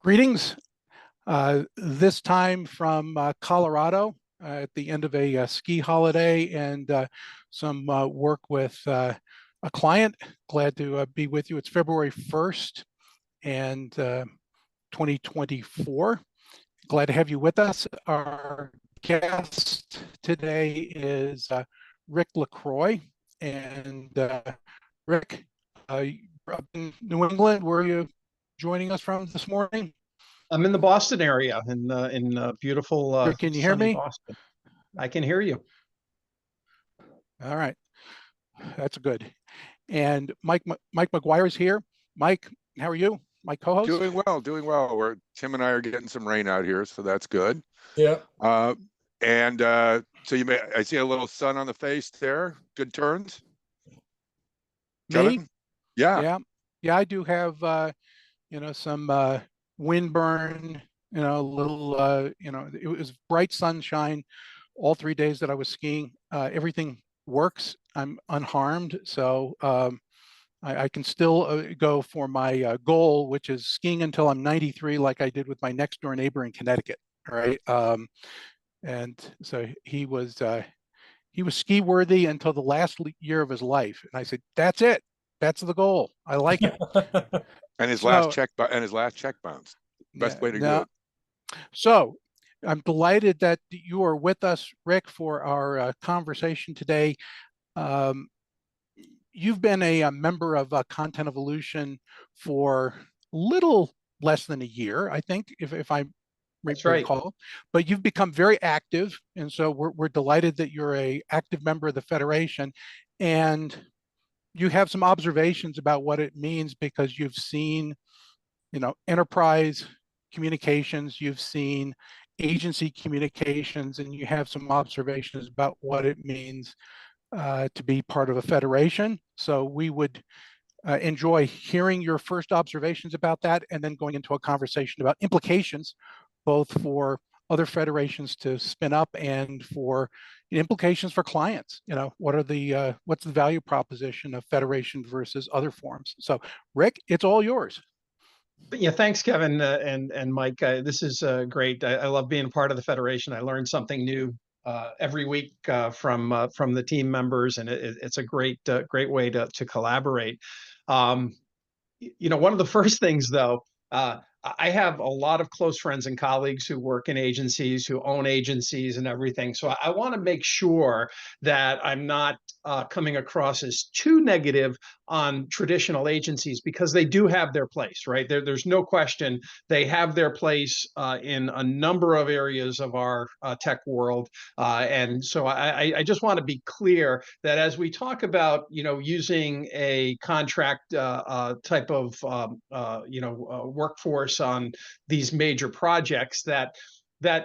Greetings. This time from Colorado at the end of a ski holiday and some work with a client. Glad to be with you. It's February 1st and 2024. Glad to have you with us. Our guest today is Rick LaCroix. And Rick, up in New England, where are you joining us from this morning? I'm in the Boston area in beautiful Rick, can you hear sunny me? Boston. I can hear you. All right, that's good. And Mike McGuire is here. Mike, how are you? My co-host. Doing well, doing well. Tim and I are getting some rain out here, so that's good. Yeah. And so I see a little sun on the face there. Good turns. Me? Kevin? Yeah. Yeah. I do have some wind burn. A little. It was bright sunshine all 3 days that I was skiing. Everything works. I'm unharmed, so I can still go for my goal, which is skiing until I'm 93, like I did with my next door neighbor in Connecticut. All right. And so he was ski worthy until the last year of his life. And I said, that's it. That's the goal. I like it. And his So- last check bounce. Best way to do it. So I'm delighted that you are with us, Rick, for our conversation today. You've been a member of Content Evolution for little less than a year, I think, if I That's right. recall. But you've become very active, and so we're delighted that you're a active member of the Federation, and you have some observations about what it means because you've seen, enterprise communications, you've seen agency communications, and you have some observations about what it means to be part of a federation. So we would enjoy hearing your first observations about that and then going into a conversation about implications, both for other federations to spin up and for implications for clients. What's the value proposition of federation versus other forms? So Rick, it's all yours. Yeah, thanks, Kevin and Mike. This is great. I love being a part of the Federation. I learn something new every week from the team members, and it's a great way to collaborate. One of the first things, though, I have a lot of close friends and colleagues who work in agencies, who own agencies and everything. So I want to make sure that I'm not coming across as too negative on traditional agencies, because they do have their place, right? There's no question they have their place in a number of areas of our tech world. And so I just want to be clear that as we talk about, using a contract type of, workforce on these major projects, that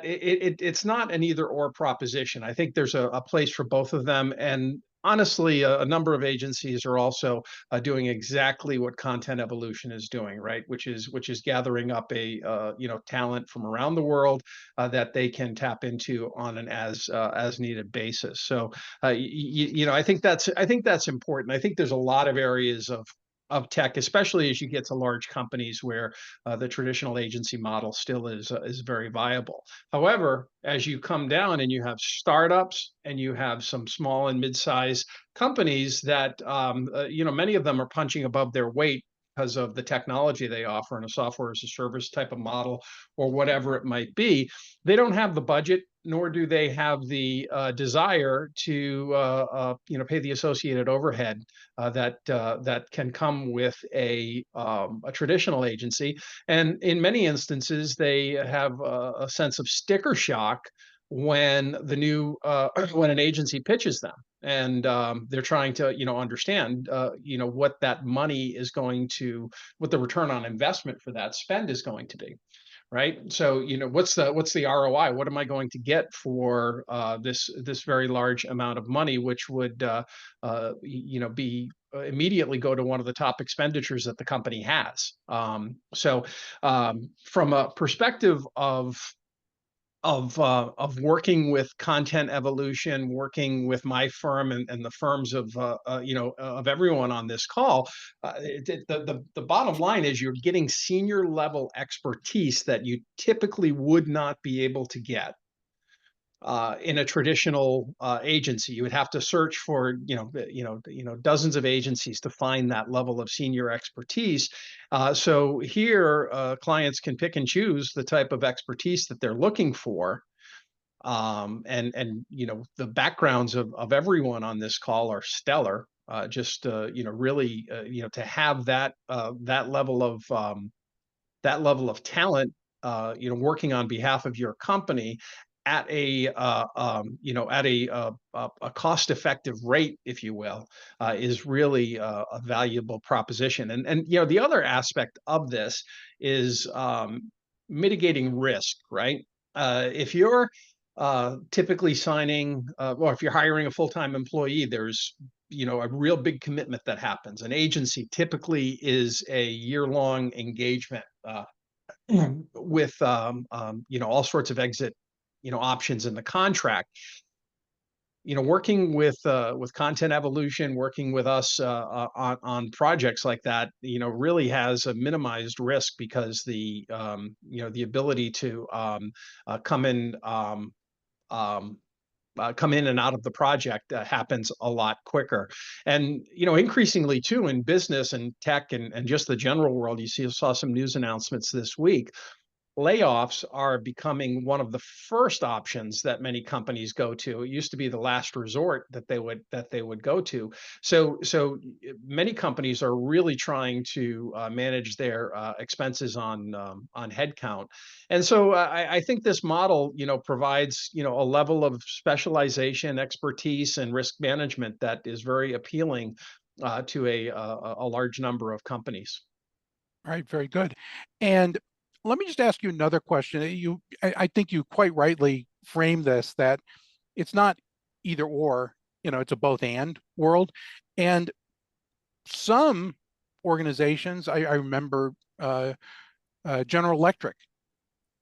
it's not an either or proposition. I think there's a place for both of them. And honestly, a number of agencies are also doing exactly what Content Evolution is doing, right? Which is gathering up a talent from around the world that they can tap into on an as needed basis. So I think that's important. I think there's a lot of areas of tech, especially as you get to large companies where the traditional agency model still is very viable. However, as you come down and you have startups and you have some small and mid-sized companies that many of them are punching above their weight because of the technology they offer in a software as a service type of model or whatever it might be, they don't have the budget, nor do they have the desire to pay the associated overhead that can come with a traditional agency. And in many instances, they have a sense of sticker shock when when an agency pitches them, and they're trying to understand what that money is going to, what the return on investment for that spend is going to be. Right. So, what's the ROI? What am I going to get for this very large amount of money, which would be immediately go to one of the top expenditures that the company has. So from a perspective of of working with content evolution, working with my firm and the firms of of everyone on this call. The bottom line is you're getting senior level expertise that you typically would not be able to get in a traditional agency. You would have to search for dozens of agencies to find that level of senior expertise. So here, clients can pick and choose the type of expertise that they're looking for. And the backgrounds of everyone on this call are stellar. Really, to have that level of talent, working on behalf of your company at a cost-effective rate, if you will, is really a valuable proposition. And the other aspect of this is mitigating risk, right? If you're typically signing, or if you're hiring a full-time employee, there's a real big commitment that happens. An agency typically is a year-long engagement with all sorts of exit options in the contract. Working with content evolution, working with us on projects like that, really has a minimized risk, because the ability to come in come in and out of the project happens a lot quicker. And increasingly too, in business and tech and just the general world, saw some news announcements this week. Layoffs are becoming one of the first options that many companies go to. It used to be the last resort that they would go to. So many companies are really trying to manage their expenses on headcount. And so I think this model, provides a level of specialization, expertise, and risk management that is very appealing to a large number of companies. All right, very good. And let me just ask you another question. I think you quite rightly framed this, that it's not either or, it's a both and world. And some organizations, I remember General Electric,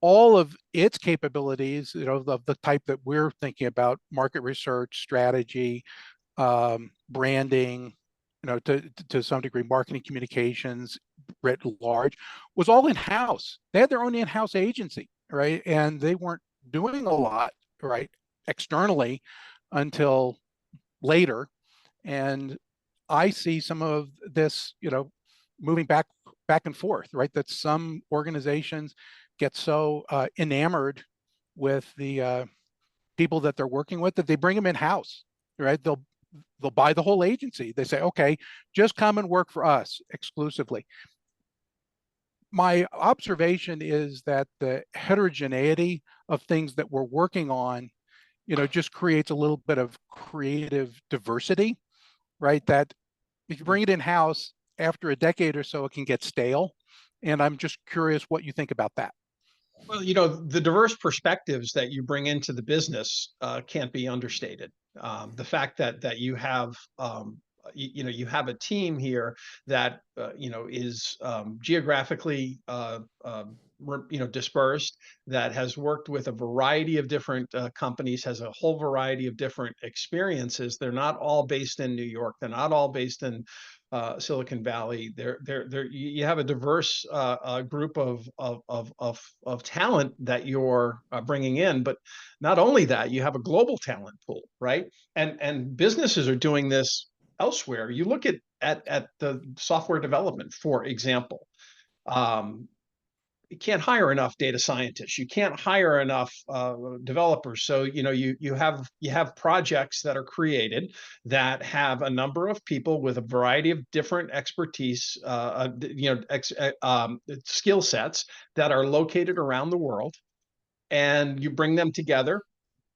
all of its capabilities, of the type that we're thinking about, market research, strategy, branding, to some degree, marketing, communications, writ large, was all in-house. They had their own in-house agency, right? And they weren't doing a lot, right, externally until later. And I see some of this, moving back and forth, right? That some organizations get so enamored with the people that they're working with that they bring them in-house, right? They'll buy the whole agency. They say, okay, just come and work for us exclusively. My observation is that the heterogeneity of things that we're working on, just creates a little bit of creative diversity, right? That if you bring it in-house, after a decade or so, it can get stale. And I'm just curious what you think about that. Well, the diverse perspectives that you bring into the business can't be understated. The fact that you have you have a team here that is geographically dispersed, that has worked with a variety of different companies, has a whole variety of different experiences. They're not all based in New York. They're not all based in Silicon Valley. You have a diverse group of talent that you're bringing in, but not only that, you have a global talent pool, right? And businesses are doing this elsewhere. You look at the software development, for example. You can't hire enough data scientists. You can't hire enough developers. So you have projects that are created that have a number of people with a variety of different expertise, skill sets that are located around the world, and you bring them together.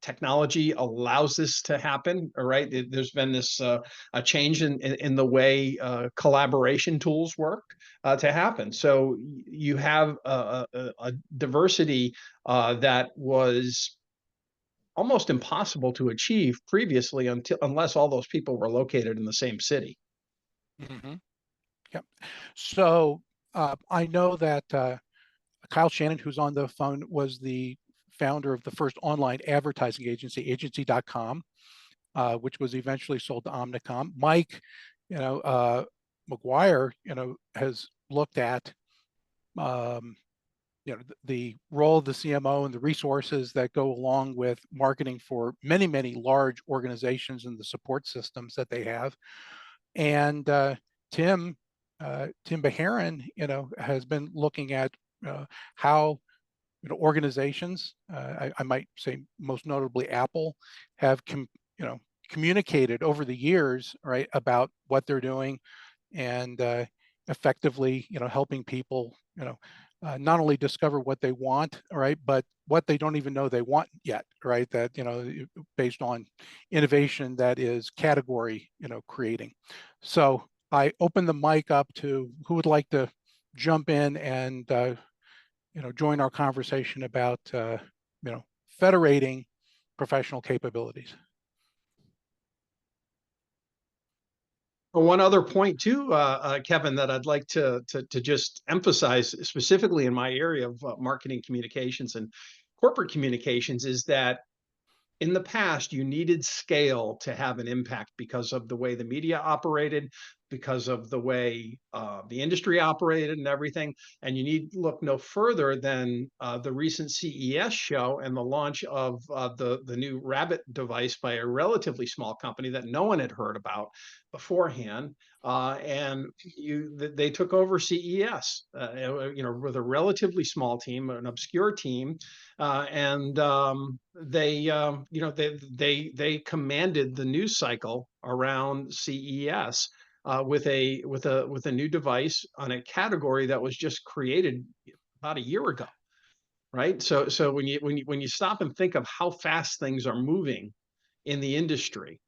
Technology allows this to happen. All right, there's been this a change in the way collaboration tools work to happen. So you have a diversity that was almost impossible to achieve previously, unless all those people were located in the same city. Mm-hmm. Yep. So I know that Kyle Shannon, who's on the phone, was the founder of the first online advertising agency, agency.com, which was eventually sold to Omnicom. Mike, McGuire, has looked at the role of the CMO and the resources that go along with marketing for many, many large organizations and the support systems that they have. And Tim Beharan, has been looking at how organizations, I might say most notably Apple, have communicated over the years, right, about what they're doing, and effectively, helping people, not only discover what they want, right, but what they don't even know they want yet, right? That, based on innovation that is category, creating. So I open the mic up to who would like to jump in and, join our conversation about, federating professional capabilities. One other point too, Kevin, that I'd like to just emphasize specifically in my area of marketing communications and corporate communications is that in the past, you needed scale to have an impact because of the way the media operated, because of the way the industry operated and everything. And you need look no further than the recent CES show and the launch of the new Rabbit device by a relatively small company that no one had heard about beforehand. And they took over CES, with a relatively small team, an obscure team, and they commanded the news cycle around CES with a new device on a category that was just created about a year ago, right? So when you stop and think of how fast things are moving in the industry,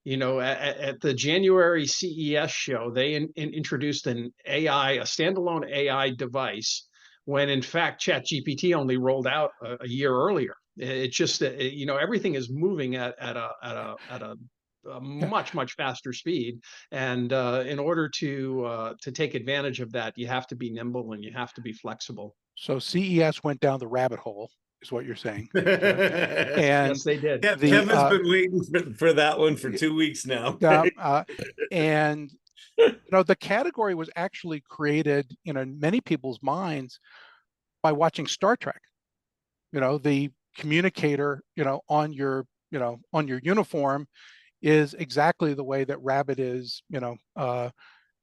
at the January CES show, they introduced a standalone AI device, when in fact ChatGPT only rolled out a year earlier. It's just everything is moving at a much faster speed, and in order to take advantage of that, you have to be nimble and you have to be flexible. So CES went down the rabbit hole, is what you're saying. And yes, they did. Kevin's been waiting for that one for 2 weeks now. And the category was actually created, in many people's minds by watching Star Trek. The communicator, on your uniform is exactly the way that Rabbit is,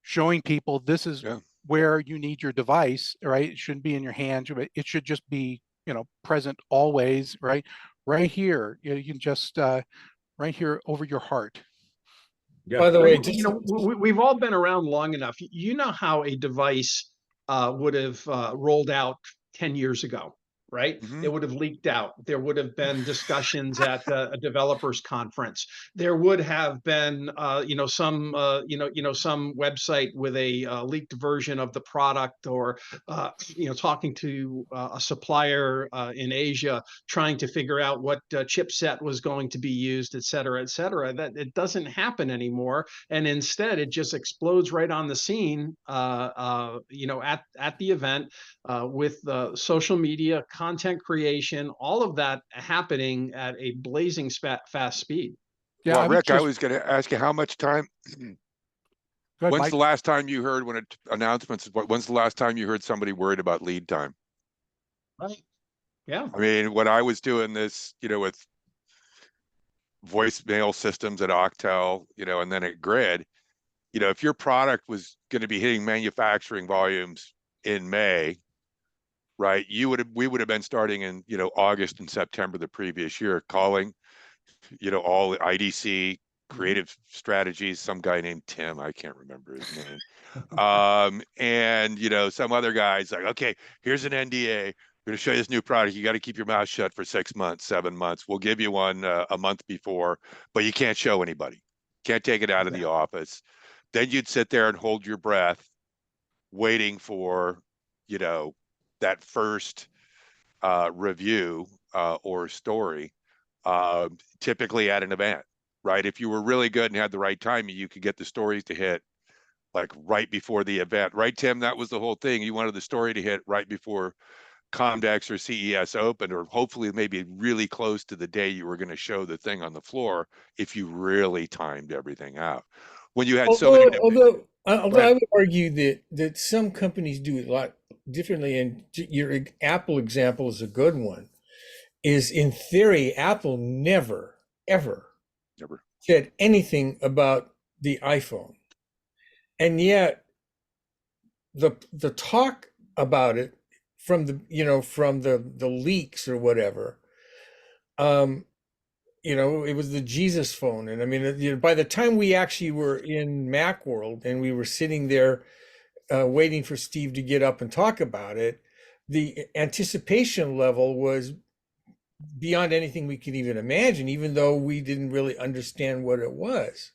showing people this is where you need your device, right? It shouldn't be in your hand. It should just be, present always, right? Right here. You can just right here over your heart. Yeah. By the way, we've all been around long enough. You know how a device would have rolled out 10 years ago, right? Mhm. It would have leaked out. There would have been discussions at a developers conference. There would have been, some website with a leaked version of the product, or, talking to a supplier in Asia, trying to figure out what chipset was going to be used, et cetera, et cetera. That it doesn't happen anymore, and instead it just explodes right on the scene, at the event, with social media, content creation, all of that happening at a blazing fast speed. Yeah, well, Rick, I was going to ask you how much time. When's the last time you heard announcements? When's the last time you heard somebody worried about lead time? Right. Yeah. I mean, when I was doing this, with voicemail systems at Octel, and then at Grid, if your product was going to be hitting manufacturing volumes in May, right, we would have been starting in, August and September the previous year, calling, all the IDC, creative strategies, some guy named Tim, I can't remember his name. And, some other guys like, okay, here's an NDA. We're going to show you this new product. You got to keep your mouth shut for 6 months, 7 months. We'll give you one a month before, but you can't show anybody. Can't take it out of the office. Then you'd sit there and hold your breath, waiting for, that first review or story, typically at an event, right? If you were really good and had the right timing, you could get the stories to hit like right before the event, right, Tim? That was the whole thing. You wanted the story to hit right before Comdex or CES open, or hopefully maybe really close to the day you were going to show the thing on the floor, if you really timed everything out. When you had so many Although I would argue that some companies do it a lot differently, and your Apple example is a good one. Is in theory, Apple never ever said anything about the iPhone, and yet the talk about it from the leaks or whatever, it was the Jesus phone. And I mean, by the time we actually were in Macworld and we were sitting there waiting for Steve to get up and talk about it, the anticipation level was beyond anything we could even imagine, even though we didn't really understand what it was.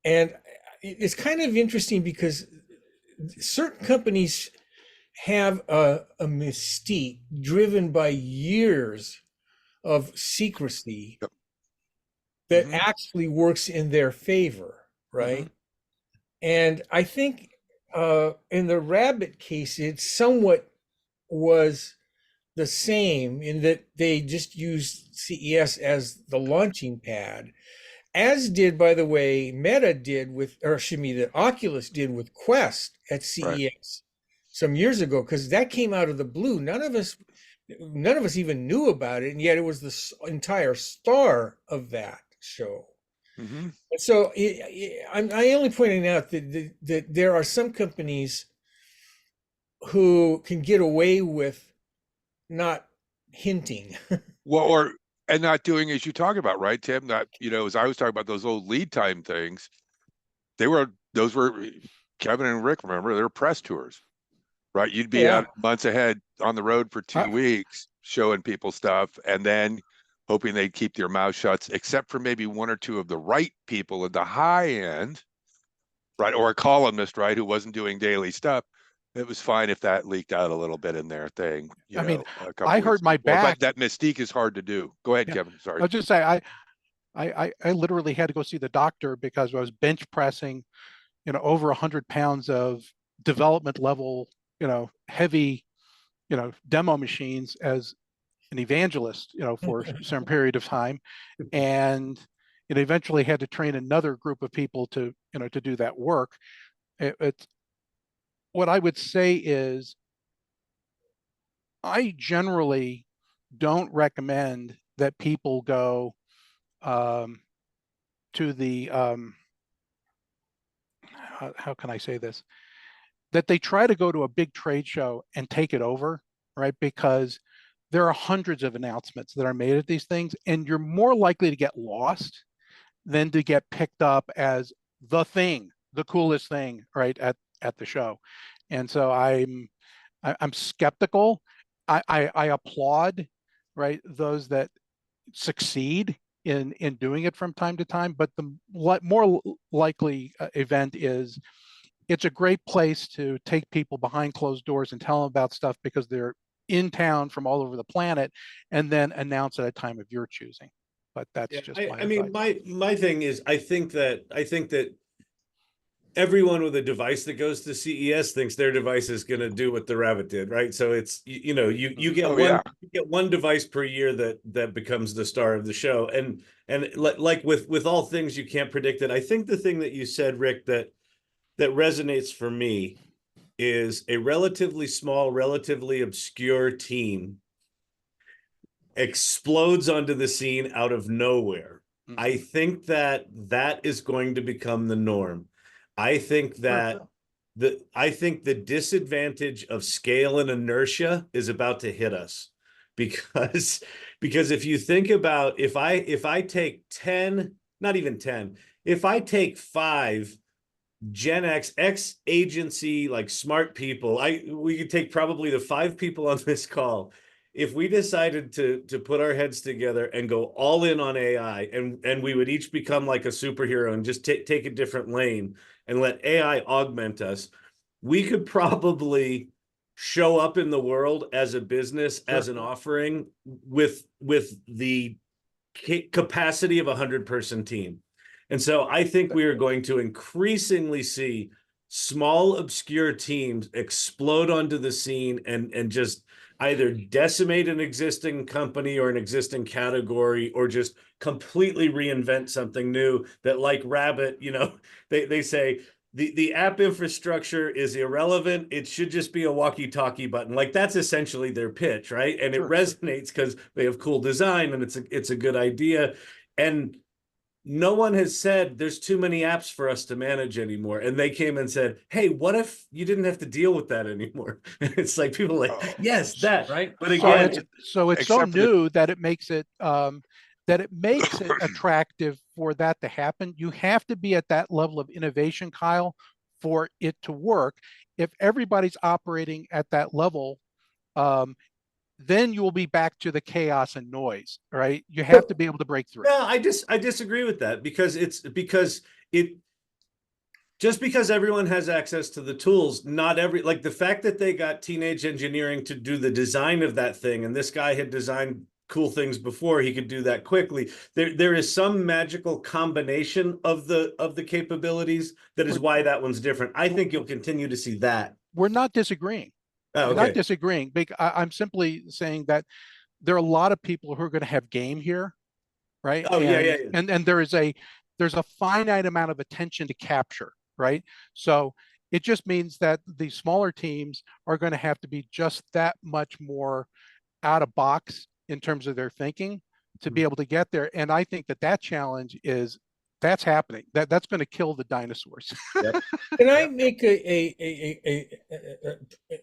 And it's kind of interesting because certain companies have a mystique driven by years of secrecy that actually works in their favor, right? And I think in the Rabbit case, it somewhat was the same in that they just used CES as the launching pad, as did, by the way, Meta did with, or excuse me, that Oculus did with Quest at CES some years ago, because that came out of the blue. None of us even knew about it, and yet it was the entire star of that show. So I'm only pointing out that there are some companies who can get away with not hinting. And not doing as you talk about, right, Tim? That, as I was talking about those old lead time things, those were Kevin and Rick, remember, they were press tours, right? You'd be out months ahead on the road for 2 weeks showing people stuff, and then hoping they'd keep their mouth shut, except for maybe one or two of the right people at the high end, right? Or a columnist, right, who wasn't doing daily stuff. It was fine if that leaked out a little bit in their thing. I hurt my back. But that mystique is hard to do. Go ahead, Kevin. Sorry. I'll just say I literally had to go see the doctor because I was bench pressing, over 100 pounds of development level, heavy, demo machines as an evangelist, for some period of time, and eventually had to train another group of people to do that work. It's what I would say is I generally don't recommend that people go to the how can I say this? That they try to go to a big trade show and take it over, right? Because there are hundreds of announcements that are made at these things, and you're more likely to get lost than to get picked up as the thing, the coolest thing, right, at the show. And so I'm skeptical. I applaud, right, those that succeed in doing it from time to time, but the more likely event is it's a great place to take people behind closed doors and tell them about stuff because they're in town from all over the planet, and then announce at a time of your choosing. But that's just my thing is I think that everyone with a device that goes to CES thinks their device is going to do what the Rabbit did, right? So it's you get one device per year that becomes the star of the show, and like with all things, you can't predict it. I think the thing that you said, Rick, that resonates for me is a relatively small, relatively obscure team explodes onto the scene out of nowhere. I think that is going to become the norm. I think that the disadvantage of scale and inertia is about to hit us, because if you think about, if I take 10, not even 10, if I take 5 Gen X agency, like smart people, we could take probably the 5 people on this call. If we decided to put our heads together and go all in on AI, and we would each become like a superhero and just take a different lane and let AI augment us, we could probably show up in the world as a business, as an offering with the capacity of a 100-person team. And so I think we are going to increasingly see small obscure teams explode onto the scene and just either decimate an existing company or an existing category, or just completely reinvent something new that, like Rabbit, they say the app infrastructure is irrelevant. It should just be a walkie-talkie button. Like, that's essentially their pitch, right? And Sure. it resonates because they have cool design and it's a good idea. And no one has said there's too many apps for us to manage anymore. And they came and said, hey, what if you didn't have to deal with that anymore? It's like, people are like, yes, that, right? But So again, it's so except for the- new that it makes it attractive for that to happen. You have to be at that level of innovation, Kyle, for it to work. If everybody's operating at that level, then you will be back to the chaos and noise, right? You have to be able to break through. no, I disagree with that, because just because everyone has access to the tools, not like the fact that they got Teenage Engineering to do the design of that thing, and this guy had designed cool things before, he could do that quickly. There is some magical combination of the capabilities that is why that one's different. I think you'll continue to see that. We're not disagreeing. Oh, We're okay. not disagreeing. I'm simply saying that there are a lot of people who are going to have game here, right? Oh, yeah. And there's a finite amount of attention to capture, right? So it just means that the smaller teams are going to have to be just that much more out of box in terms of their thinking to be able to get there. And I think that challenge that's happening. That's going to kill the dinosaurs. Yep. Can I make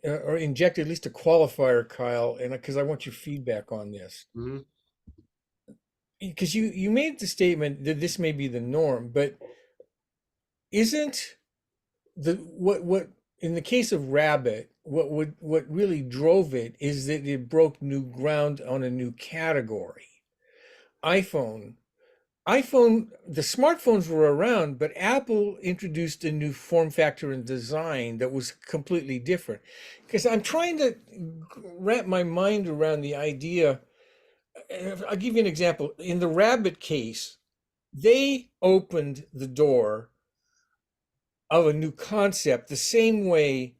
or inject at least a qualifier, Kyle, and because I want your feedback on this. Mhm. Because you made the statement that this may be the norm, but isn't what in the case of Rabbit, what really drove it is that it broke new ground on a new category. iPhone, the smartphones were around, but Apple introduced a new form factor and design that was completely different. Because I'm trying to wrap my mind around the idea. I'll give you an example. In the Rabbit case, they opened the door of a new concept the same way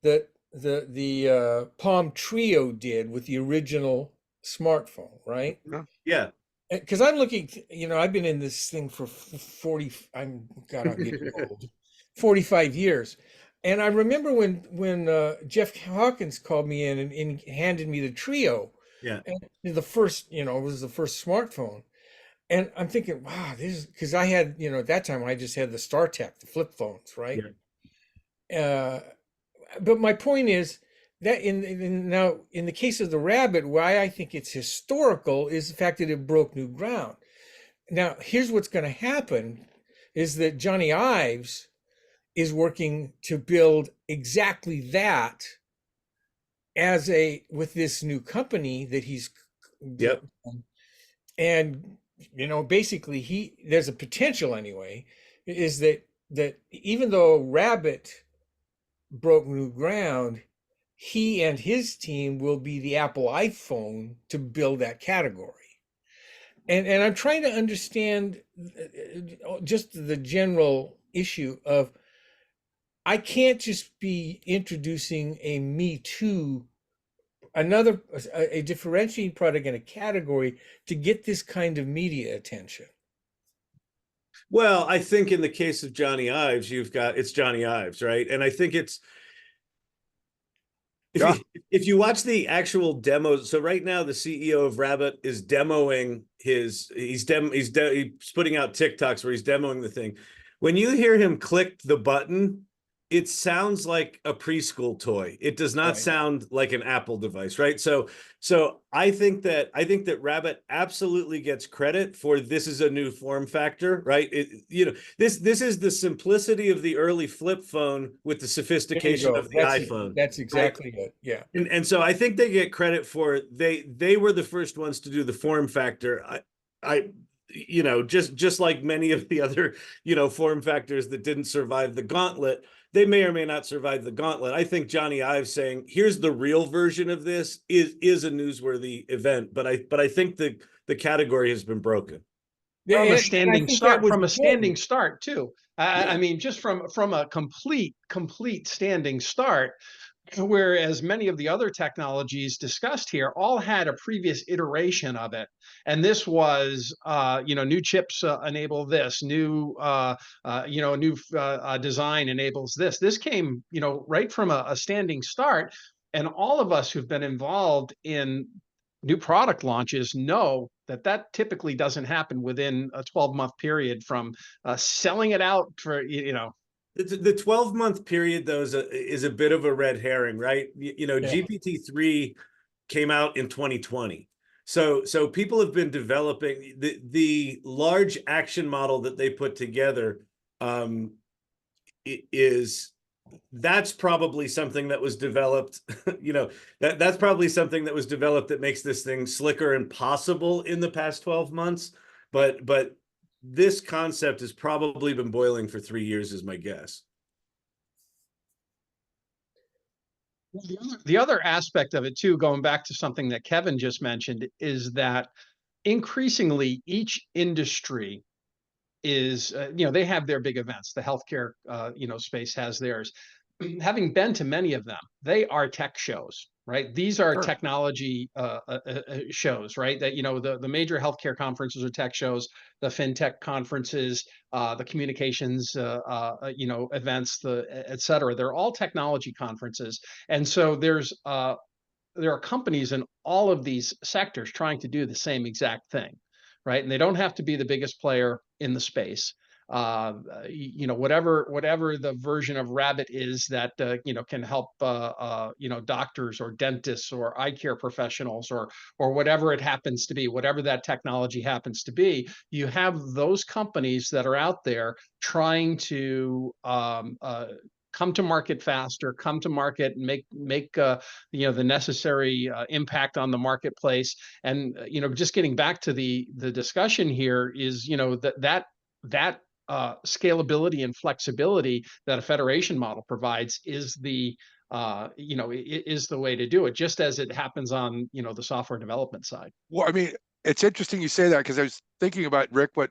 that the Palm Trio did with the original smartphone, right? Yeah. Because I'm looking, I've been in this thing for 40, I'm getting old, 45 years. And I remember when Jeff Hawkins called me in and handed me the Trio. Yeah. And the first, it was the first smartphone. And I'm thinking, wow, this is because I had, at that time I just had the StarTech, the flip phones, right? Yeah. But my point is that now in the case of the Rabbit, why I think it's historical is the fact that it broke new ground. Now, here's what's going to happen is that Johnny Ives is working to build exactly that with this new company that he's and basically there's a potential anyway, is that even though Rabbit broke new ground, he and his team will be the Apple iPhone to build that category. And I'm trying to understand just the general issue of, I can't just be introducing a Me Too, a differentiating product in a category to get this kind of media attention. Well, I think in the case of Johnny Ives, it's Johnny Ives, right? And I think it's, if you watch the actual demos, so right now the CEO of Rabbit is demoing he's putting out TikToks where he's demoing the thing. When you hear him click the button, it sounds like a preschool toy. It does not sound like an Apple device, right? So I think that Rabbit absolutely gets credit for this is a new form factor, right? This is the simplicity of the early flip phone with the sophistication of the iPhone. That's exactly it. Yeah. And so I think they get credit for they were the first ones to do the form factor. Just like many of the other, form factors that didn't survive the gauntlet, they may or may not survive the gauntlet. I think Johnny Ives saying, here's the real version of this is a newsworthy event, but I think the category has been broken. From a standing start too. I mean, just from a complete standing start, whereas many of the other technologies discussed here all had a previous iteration of it, and this was, new chips enable this, new design enables this. This came, right from a standing start, and all of us who've been involved in new product launches know that that typically doesn't happen within a 12-month period from selling it out for, The 12-month period, though, is a bit of a red herring, right? Yeah. GPT-3 came out in 2020. So people have been developing the large action model that they put together. That's probably something that was developed, that's probably something that was developed that makes this thing slicker and possible in the past 12 months. But this concept has probably been boiling for 3 years, is my guess. The other aspect of it too, going back to something that Kevin just mentioned, is that increasingly each industry is, they have their big events. The healthcare, space has theirs. Having been to many of them, they are tech shows, right? These are Sure. technology shows, right? That, the major healthcare conferences are tech shows, the fintech conferences, the communications, events, et cetera. They're all technology conferences. And so there are companies in all of these sectors trying to do the same exact thing, right? And they don't have to be the biggest player in the space. Whatever the version of Rabbit is that can help doctors or dentists or eye care professionals or whatever it happens to be, whatever that technology happens to be. You have those companies that are out there trying to come to market faster, come to market and make the necessary impact on the marketplace. And just getting back to the discussion here is that scalability and flexibility that a federation model provides is the way to do it, just as it happens on the software development side. Well, I mean, it's interesting you say that, because I was thinking about, Rick, what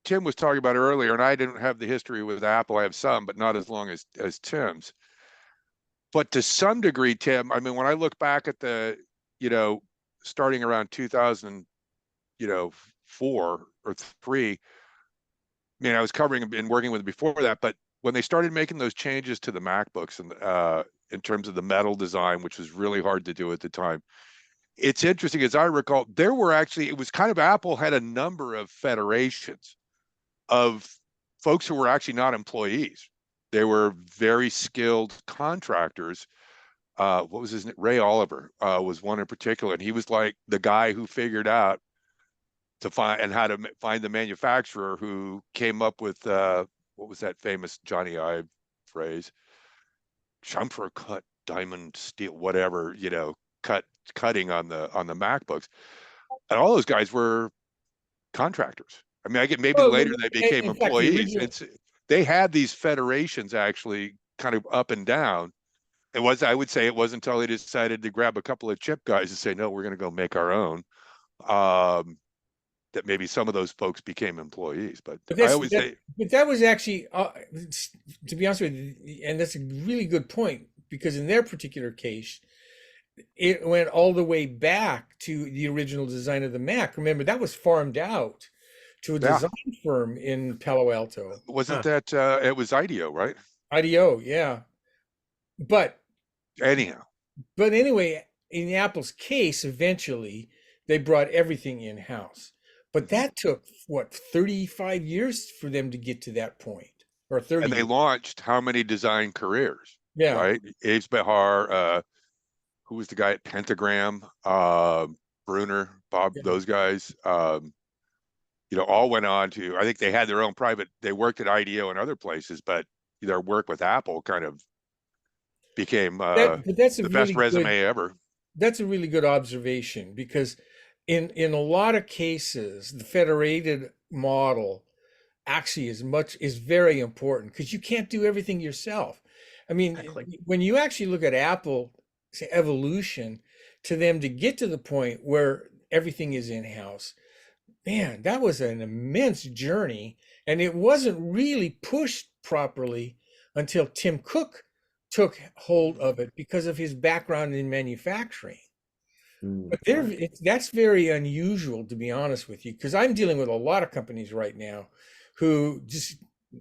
Tim was talking about earlier, and I didn't have the history with Apple. I have some, but not as long as Tim's. But to some degree, Tim, I mean, when I look back at the, starting around 2000, 4 or 3, I mean, I was covering and working with it before that, but when they started making those changes to the MacBooks and in terms of the metal design, which was really hard to do at the time, it's interesting, as I recall, there were actually, it was kind of, Apple had a number of federations of folks who were actually not employees. They were very skilled contractors. What was his name? Ray Oliver was one in particular, and he was like the guy who figured out to find and how to find the manufacturer who came up with what was that famous Johnny Ive phrase? Chamfer cut diamond steel, whatever, cutting on the MacBooks. And all those guys were contractors. I mean, I get maybe later they became employees. They had these federations actually kind of up and down. I would say it wasn't until they decided to grab a couple of chip guys and say, no, we're going to go make our own. That maybe some of those folks became employees, but I always say. But that was actually, to be honest with you, and that's a really good point, because in their particular case, it went all the way back to the original design of the Mac. Remember, that was farmed out to a design firm in Palo Alto. Wasn't that, it was IDEO, right? IDEO, yeah. But anyhow. But anyway, in Apple's case, eventually, they brought everything in-house. But that took, 35 years for them to get to that point, or 30 And they years. launched how many design careers? Yeah. Right? Abe Behar, who was the guy at Pentagram, Bruner, Bob, those guys, all went on to, I think they had their own they worked at IDEO and other places, but their work with Apple kind of became the best resume ever. That's a really good observation, because in a lot of cases, the federated model actually is very important, because you can't do everything yourself. I mean, when you actually look at Apple's evolution to them to get to the point where everything is in-house, man, that was an immense journey. And it wasn't really pushed properly until Tim Cook took hold of it because of his background in manufacturing. Mm. But that's very unusual, to be honest with you, because I'm dealing with a lot of companies right now who just,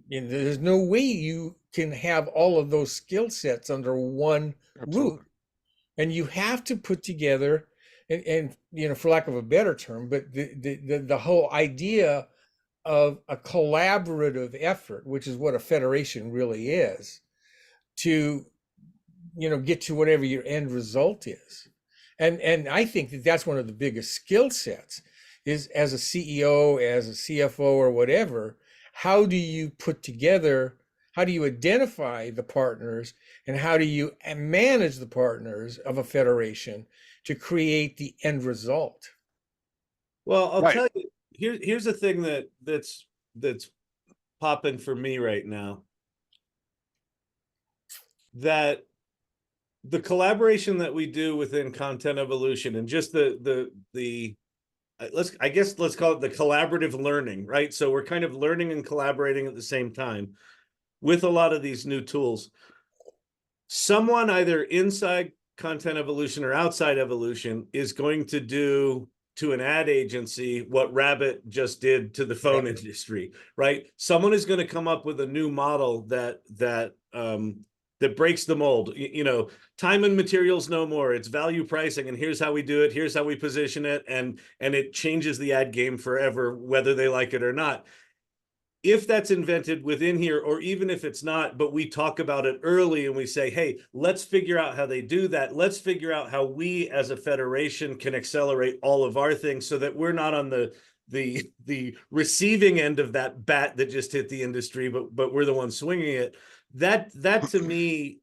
there's no way you can have all of those skill sets under one roof. Absolutely. And you have to put together, and for lack of a better term, but the whole idea of a collaborative effort, which is what a federation really is, to get to whatever your end result is. And I think that that's one of the biggest skill sets is, as a CEO, as a CFO, or whatever, how do you identify the partners, and how do you manage the partners of a federation to create the end result? Well, I'll Right. tell you, here's the thing that's popping for me right now. That the collaboration that we do within Content Evolution, and just let's call it the collaborative learning, right? So we're kind of learning and collaborating at the same time with a lot of these new tools. Someone either inside Content Evolution or outside Evolution is going to do to an ad agency what Rabbit just did to the phone industry, right? Someone is going to come up with a new model that breaks the mold. Time and materials no more. It's value pricing, and here's how we do it. Here's how we position it, and it changes the ad game forever, whether they like it or not. If that's invented within here, or even if it's not, but we talk about it early and we say, hey, let's figure out how they do that. Let's figure out how we as a federation can accelerate all of our things so that we're not on the receiving end of that bat that just hit the industry, but we're the ones swinging it. That to me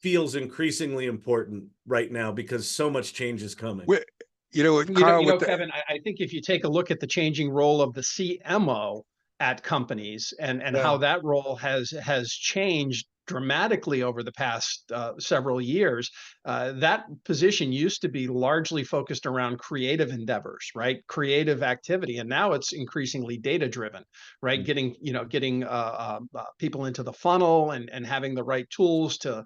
feels increasingly important right now because so much change is coming. Kyle, Kevin, I think if you take a look at the changing role of the CMO at companies and how that role has changed dramatically over the past several years, that position used to be largely focused around creative endeavors, right? Creative activity, and now it's increasingly data driven, right? Getting people into the funnel and having the right tools to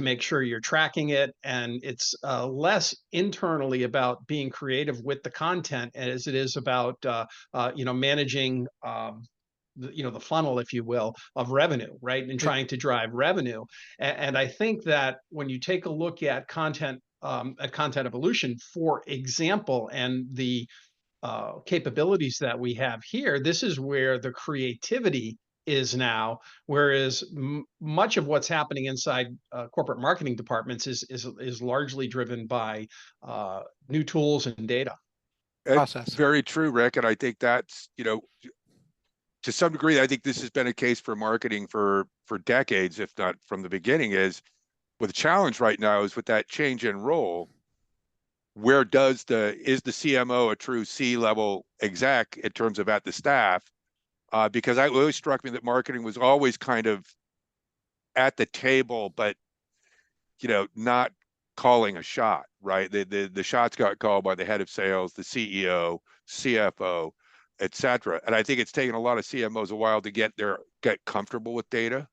make sure you're tracking it. And it's less internally about being creative with the content as it is about, managing the funnel, if you will, of revenue, right? And trying to drive revenue. And I think that when you take a look at Content Evolution, for example, and the capabilities that we have here, this is where the creativity is now, whereas much of what's happening inside corporate marketing departments is largely driven by new tools and data. Process. Very true, Rick. And I think that's, to some degree, I think this has been a case for marketing for decades, if not from the beginning. Is with the challenge right now is with that change in role. Where is the CMO a true C-level exec in terms of at the staff? Because it always struck me that marketing was always kind of at the table, but not calling a shot, right? The shots got called by the head of sales, the CEO, CFO, etc. And I think it's taken a lot of CMOs a while to get comfortable with data,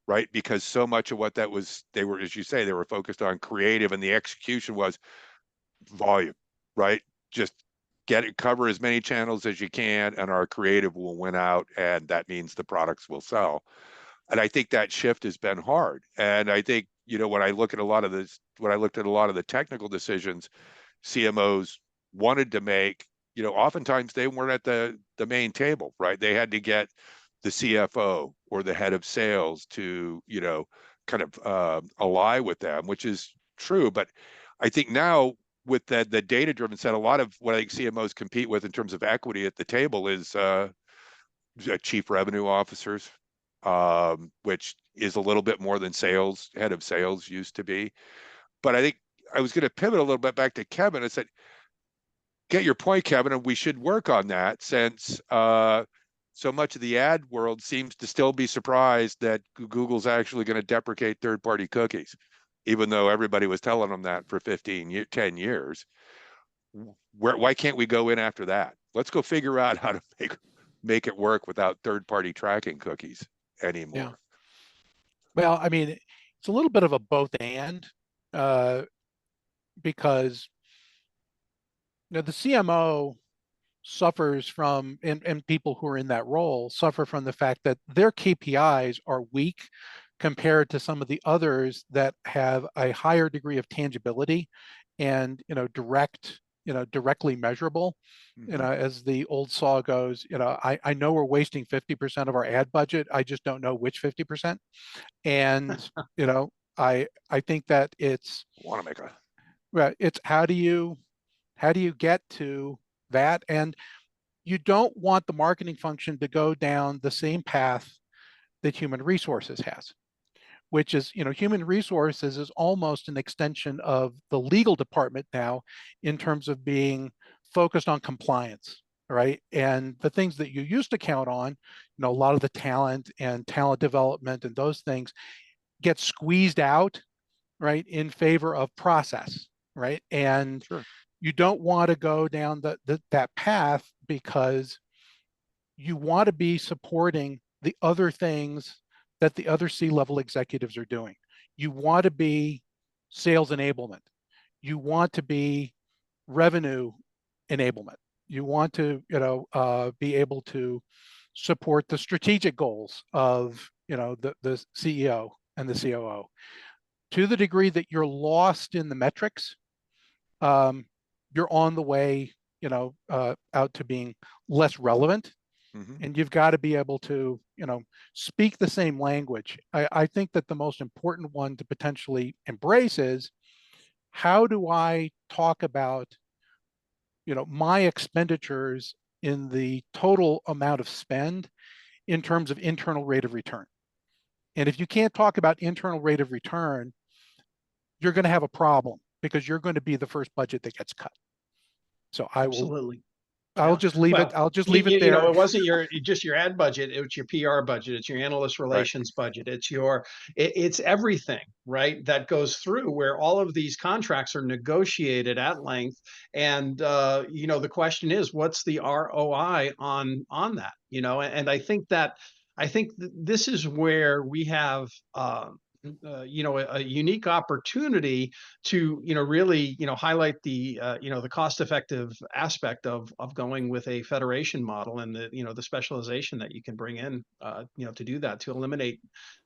right? Because so much of what they were, as you say, they were focused on creative, and the execution was volume, right? Just cover as many channels as you can, and our creative will win out, and that means the products will sell. And I think that shift has been hard. And I think, when I looked at a lot of the technical decisions CMOs wanted to make, oftentimes they weren't at the main table, right? They had to get the CFO or the head of sales to, kind of ally with them, which is true. But I think now with the data-driven set, a lot of what I think CMOs compete with in terms of equity at the table is chief revenue officers, which is a little bit more than head of sales used to be. But I think I was going to pivot a little bit back to Kevin. I said, get your point, Kevin, and we should work on that, since so much of the ad world seems to still be surprised that Google's actually going to deprecate third-party cookies, even though everybody was telling them that for 10 years. Why can't we go in after that? Let's go figure out how to make make it work without third-party tracking cookies anymore. Yeah. Well, I mean, it's a little bit of a both and, because the CMO suffers from, and people who are in that role suffer from the fact that their KPIs are weak compared to some of the others that have a higher degree of tangibility and directly measurable. As the old saw goes, I know we're wasting 50% of our ad budget. I just don't know which 50%. And I think that it's Want to make a it's how do you get to that? And you don't want the marketing function to go down the same path that human resources has, which is, human resources is almost an extension of the legal department now in terms of being focused on compliance, right? And the things that you used to count on, a lot of the talent and talent development and those things get squeezed out, right, in favor of process, right? And Sure. you don't want to go down that path because you want to be supporting the other things that the other C-level executives are doing. You want to be sales enablement. You want to be revenue enablement. You want to, be able to support the strategic goals of, the CEO and the COO. To the degree that you're lost in the metrics, you're on the way, out to being less relevant. And you've got to be able to, speak the same language. I think that the most important one to potentially embrace is, how do I talk about, my expenditures in the total amount of spend in terms of internal rate of return? And if you can't talk about internal rate of return, you're going to have a problem because you're going to be the first budget that gets cut. So Absolutely. I'll just leave it. I'll just leave it there. It wasn't just your ad budget. It's your PR budget. It's your analyst relations budget. It's everything, right? That goes through where all of these contracts are negotiated at length. And, the question is, what's the ROI on that? And I think this is where we have, a unique opportunity to really highlight the the cost effective aspect of going with a federation model, and the specialization that you can bring in to do that, to eliminate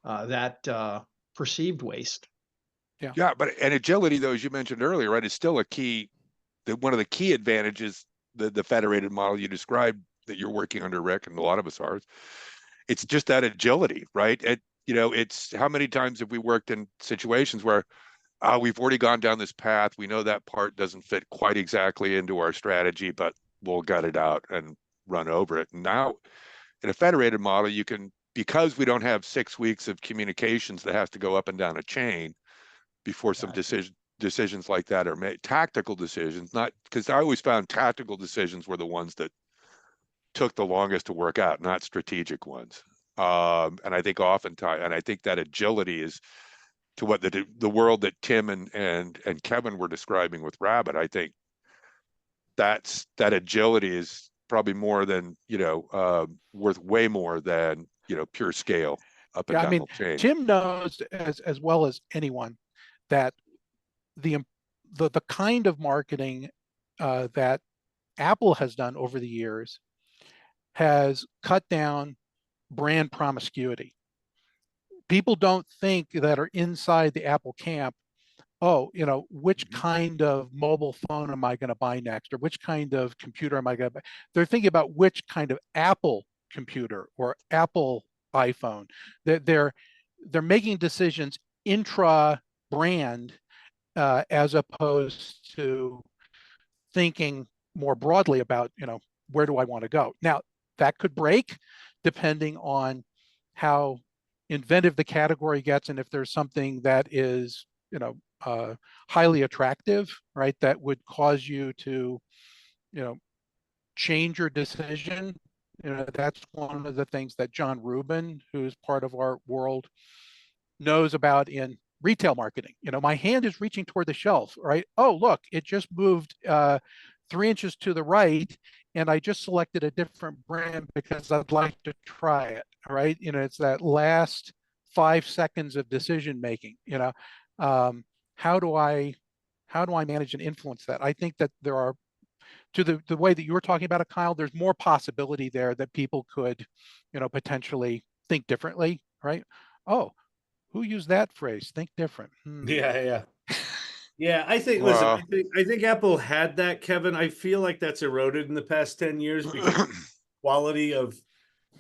that perceived waste. Yeah, but and agility, though, as you mentioned earlier, right, is still a key. One of the key advantages, the federated model you described that you're working under, Rick, and a lot of us are. It's just that agility, right? It's how many times have we worked in situations where we've already gone down this path. We know that part doesn't fit quite exactly into our strategy, but we'll gut it out and run over it. And now in a federated model, you can, because we don't have 6 weeks of communications that has to go up and down a chain before some decisions like that are made. Tactical decisions, not because I always found tactical decisions were the ones that took the longest to work out, not strategic ones. And I think oftentimes, and I think that agility is to what the world that Tim and Kevin were describing with Rabbit. I think that agility is probably more than, worth way more than, pure scale up and down the chain. Tim knows as well as anyone that the kind of marketing that Apple has done over the years has cut down brand promiscuity. People don't think that are inside the Apple camp, which kind of mobile phone am I going to buy next, or which kind of computer am I going to buy? They're thinking about which kind of Apple computer or Apple iPhone. They're making decisions intra-brand as opposed to thinking more broadly about, where do I want to go? Now, that could break depending on how inventive the category gets, and if there's something that is, highly attractive, right, that would cause you to, change your decision. That's one of the things that John Rubin, who's part of our world, knows about in retail marketing. My hand is reaching toward the shelf, right? Oh, look, it just moved 3 inches to the right, and I just selected a different brand because I'd like to try it. Right? It's that last 5 seconds of decision making. How do I manage and influence that? I think that there are, to the way that you were talking about it, Kyle, there's more possibility there that people could, potentially think differently, right? Oh, who used that phrase? Think different. Yeah. Yeah, I think. Listen, Well, I think Apple had that, Kevin. I feel like that's eroded in the past 10 years because of the quality of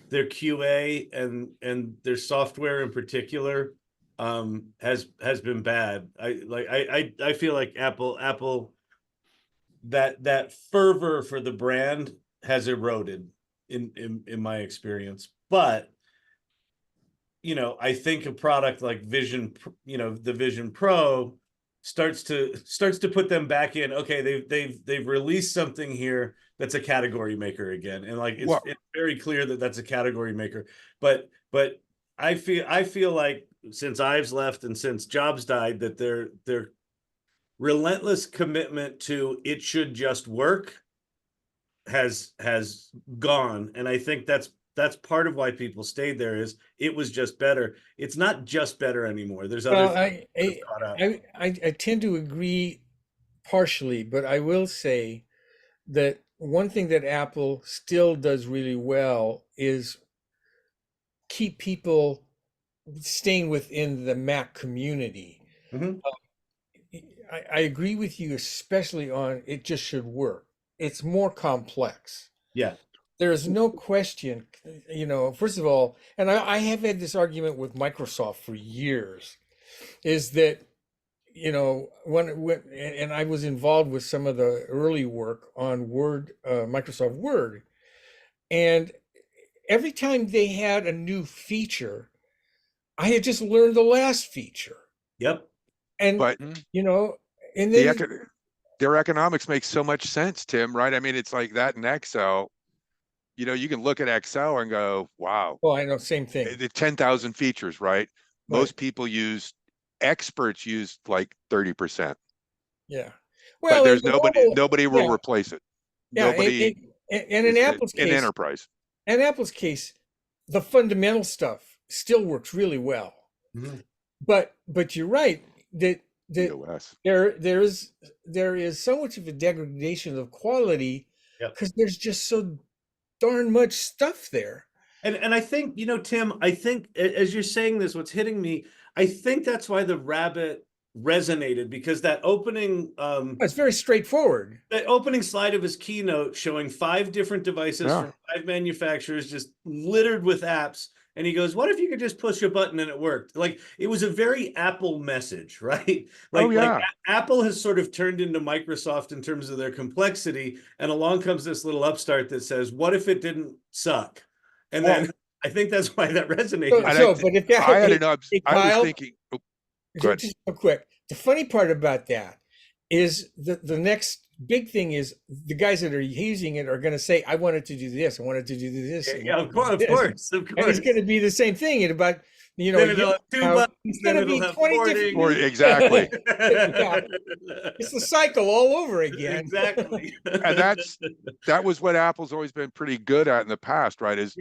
their QA and their software in particular has been bad. I feel like Apple that fervor for the brand has eroded in my experience. But I think a product like Vision, the Vision Pro starts to put them back in. Okay, they've released something here that's a category maker again, and like it's very clear that that's a category maker. But I feel like since Ives left and since Jobs died, that their relentless commitment to it should just work has gone, and I think that's part of why people stayed there. Is it was just better. It's not just better anymore. There's other Well, things that have caught up. I tend to agree partially, but I will say that one thing that Apple still does really well is keep people staying within the Mac community. Mhm. I agree with you, especially on it just should work. It's more complex. Yeah. There's no question, first of all, and I have had this argument with Microsoft for years, is that, when and I was involved with some of the early work on Word, Microsoft Word, and every time they had a new feature, I had just learned the last feature. Yep. And, but and then their economics make so much sense, Tim, right? I mean, it's like that in Excel. You can look at Excel and go, wow. Oh, I know, same thing. The 10,000 features, right? Most people experts use like 30%. Yeah. Well, but there's nobody will replace it. Yeah. Nobody. And in Apple's case, in enterprise. In Apple's case, the fundamental stuff still works really well. Mm-hmm. But you're right that iOS. there is so much of a degradation of quality because there's just so darn much stuff there. And I think, Tim, I think as you're saying this, what's hitting me, I think that's why the Rabbit resonated, because that opening it's very straightforward. The opening slide of his keynote showing 5 different devices from 5 manufacturers just littered with apps. And he goes, what if you could just push a button and it worked? Like, it was a very Apple message, right? Like Apple has sort of turned into Microsoft in terms of their complexity. And along comes this little upstart that says, what if it didn't suck? And then I think that's why that resonated. But if that, I was thinking, just real quick. The funny part about that is the next big thing is the guys that are using it are going to say, I wanted to do this. I wanted to do this. Yeah, of course. And it's going to be the same thing in about, then it'll have 2 buttons, then it'll have 20 different. Exactly. It's the cycle all over again. Exactly. And that was what Apple's always been pretty good at in the past, right? Is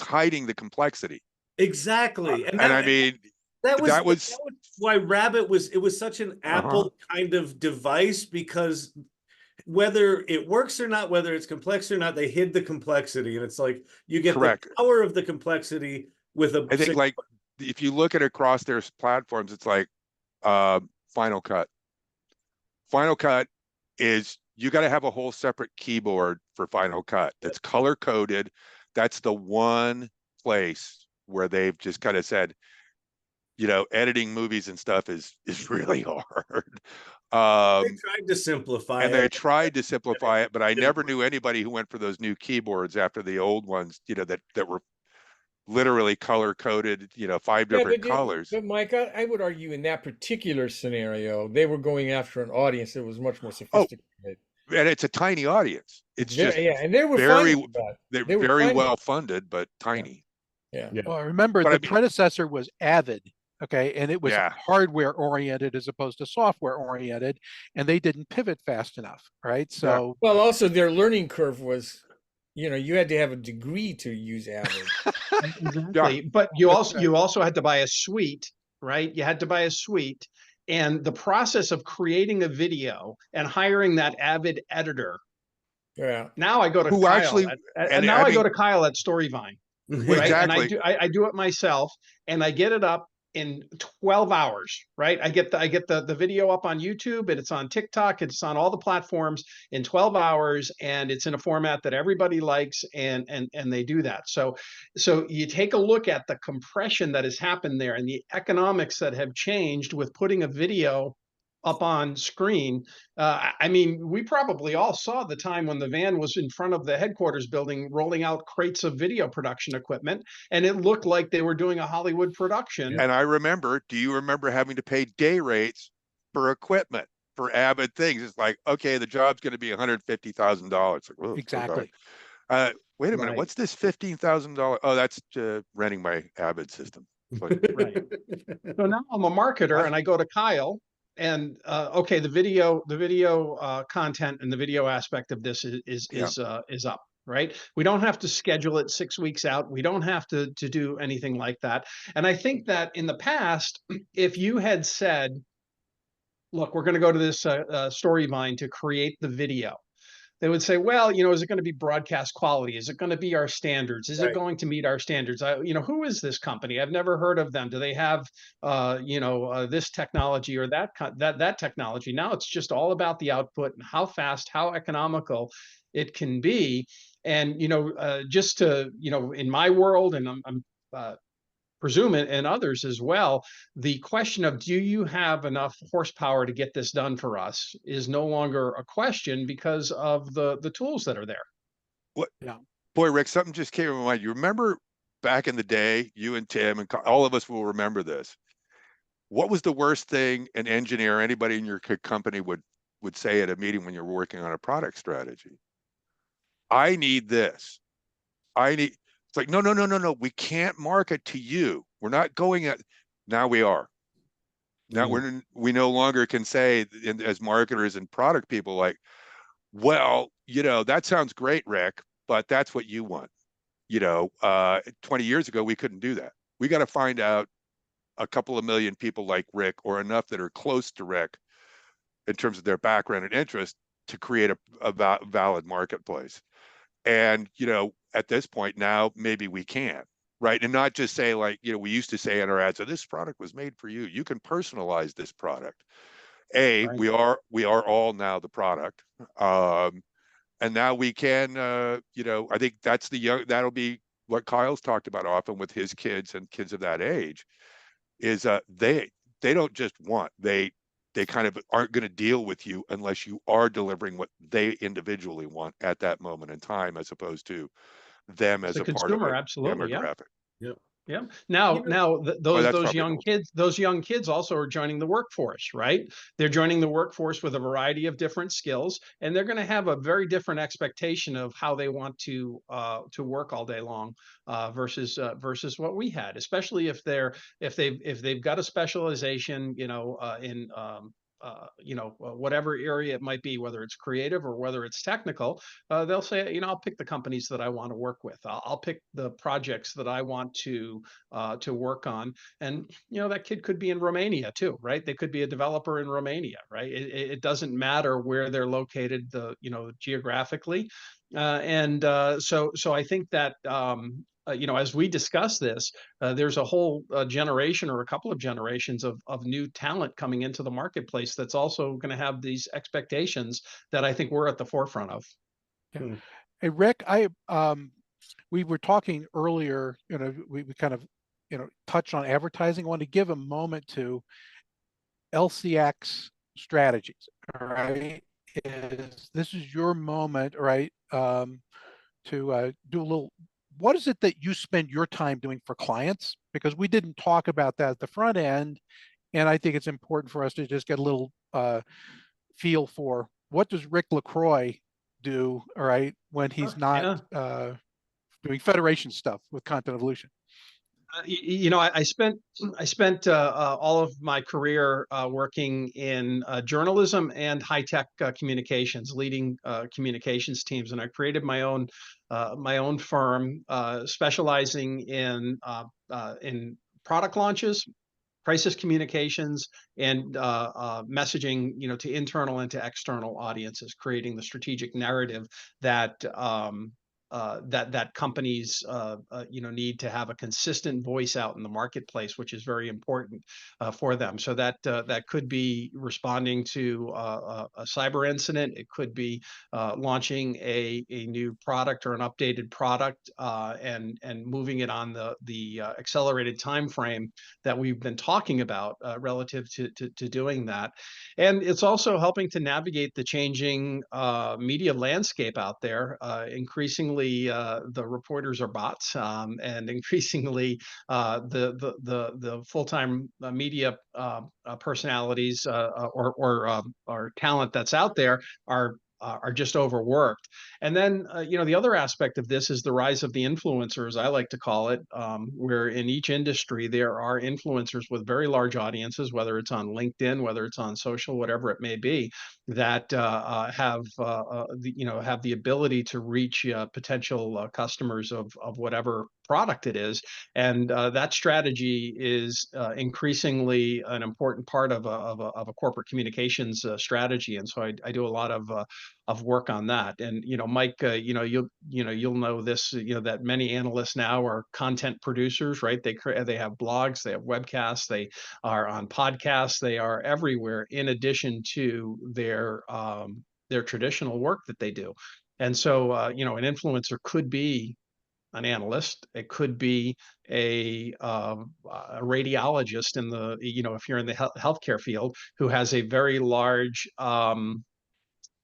hiding the complexity. Exactly. And I mean, that was why Rabbit was such an Apple kind of device, because whether it works or not, whether it's complex or not, they hid the complexity. And it's like you get the power of the complexity with a I think like if you look at it across their platforms, it's like Final Cut. Final Cut is you got to have a whole separate keyboard for Final Cut that's color coded. That's the one place where they've just kind of said, editing movies and stuff is really hard. They tried to simplify it. They tried to simplify it, but I never knew anybody who went for those new keyboards after the old ones, that were literally color coded, 5 different colors. But Mike, I would argue in that particular scenario, they were going after an audience that was much more sophisticated. And it's a tiny audience. It's and they were they're very well funded, but tiny. Yeah. Well, remember the predecessor was Avid. Okay. And it was Yeah. hardware oriented as opposed to software oriented, and they didn't pivot fast enough. Right. So, Well, also their learning curve was, you had to have a degree to use Avid. Exactly. But you also had to buy a suite, right? You had to buy a suite. And the process of creating a video and hiring that Avid editor. Yeah. Now I go to Who Kyle actually, and and now I I go mean, to Kyle at Storyvine, well, right? And exactly. I do it myself, and I get it up in 12 hours, right? I get the video up on YouTube, and it's on TikTok, it's on all the platforms in 12 hours, and it's in a format that everybody likes, and they do that. So you take a look at the compression that has happened there and the economics that have changed with putting a video up on screen. I mean, we probably all saw the time when the van was in front of the headquarters building rolling out crates of video production equipment, and it looked like they were doing a Hollywood production. And I remember, do you remember having to pay day rates for equipment for Avid things? It's like, okay, the job's going to be $150,000. Like, oh, exactly. okay. Wait a minute, Right. what's this $15,000? Oh, that's renting my Avid system. Like, Right. So now I'm a marketer, and I go to Kyle, and okay, the video content and the video aspect of this is up, right? We don't have to schedule it 6 weeks out. We don't have to do anything like that. And I think that in the past, if you had said, look, we're going to go to this Storyvine to create the video, they would say, well, is it going to be broadcast quality? Is it going to be our standards? Is it Right. going to meet our standards? Who is this company? I've never heard of them. Do they have, this technology or that technology? Now it's just all about the output and how fast, how economical it can be. And, just to, in my world, and I'm presume it and others as well, the question of do you have enough horsepower to get this done for us is no longer a question because of the tools that are there. what? Yeah. Boy, Rick, something just came to my mind. You remember back in the day, you and Tim and all of us will remember this. What was the worst thing an engineer, anybody in your company would say at a meeting when you're working on a product strategy? I need this. It's like, no. We can't market to you. We're not going at, now we are. Now we no longer can say as marketers and product people like, well, that sounds great, Rick, but that's what you want. 20 years ago, we couldn't do that. We got to find out a couple of million people like Rick or enough that are close to Rick in terms of their background and interest to create a valid marketplace. And, at this point now, maybe we can, right? And not just say like, we used to say in our ads, so this product was made for you. You can personalize this product. Right. We are all now the product. And now we can, I think that's that'll be what Kyle's talked about often with his kids and kids of that age is they don't just want, they kind of aren't going to deal with you unless you are delivering what they individually want at that moment in time, as opposed to them as The a part of consumer, a absolutely, yeah. demographic. Yeah. Now, Well, that's those probably young old. kids, also are joining the workforce, right? They're joining the workforce with a variety of different skills, and they're going to have a very different expectation of how they want to work all day long versus what we had, especially if they've got a specialization, in whatever area it might be, whether it's creative or whether it's technical. They'll say, I'll pick the companies that I want to work with. I'll pick the projects that I want to work on. And that kid could be in Romania too, right? They could be a developer in Romania, right? It doesn't matter where they're located, geographically. So I think that as we discuss this, there's a whole generation or a couple of generations of new talent coming into the marketplace that's also going to have these expectations that I think we're at the forefront of. Yeah. Hey, Rick, we were talking earlier, we kind of, touched on advertising. I want to give a moment to LCX strategies. All right. This is your moment, right? To do a little, what is it that you spend your time doing for clients? Because we didn't talk about that at the front end. And I think it's important for us to just get a little feel for what does Rick LaCroix do, all right, when he's not doing federation stuff with Content Evolution. I spent all of my career working in journalism and high tech communications, leading communications teams, and I created my own firm specializing in product launches, crisis communications, and messaging, to internal and to external audiences, creating the strategic narrative that that companies need to have a consistent voice out in the marketplace, which is very important for them. So that could be responding to a cyber incident. It could be launching a new product or an updated product and moving it on the accelerated time frame that we've been talking about relative to doing that. And it's also helping to navigate the changing media landscape out there. Increasingly, the reporters are bots, and increasingly, the full-time media personalities or talent that's out there are just overworked. And then, the other aspect of this is the rise of the influencers, I like to call it, where in each industry there are influencers with very large audiences, whether it's on LinkedIn, whether it's on social, whatever it may be, that have the ability to reach potential customers of whatever product it is. And that strategy is increasingly an important part of a corporate communications strategy. And so I do a lot of work on that. And Mike, you'll know this, that many analysts now are content producers, right? They have blogs, they have webcasts, they are on podcasts, they are everywhere in addition to their traditional work that they do. And so an influencer could be an analyst. It could be a radiologist in the, if you're in the healthcare field, who has a very large